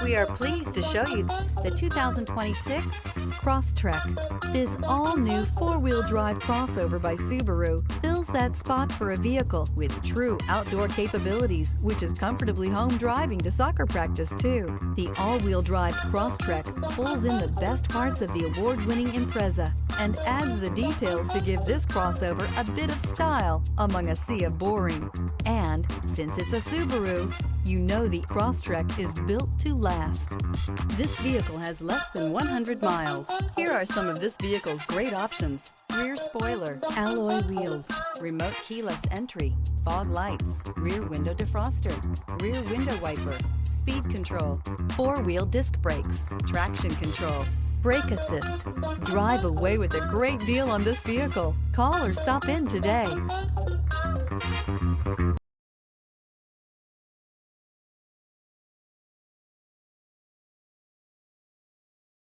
We are pleased to show you the 2026 Crosstrek. This all-new four-wheel drive crossover by Subaru fills that spot for a vehicle with true outdoor capabilities, which is comfortably home driving to soccer practice too. The all-wheel drive Crosstrek pulls in the best parts of the award-winning Impreza and adds the details to give this crossover a bit of style among a sea of boring. And since it's a Subaru, you know the Crosstrek is built to last. This vehicle has less than 100 miles. Here are some of this vehicle's great options: rear spoiler, alloy wheels, remote keyless entry, fog lights, rear window defroster, rear window wiper, speed control, four-wheel disc brakes, traction control, brake assist. Drive away with a great deal on this vehicle. Call or stop in today.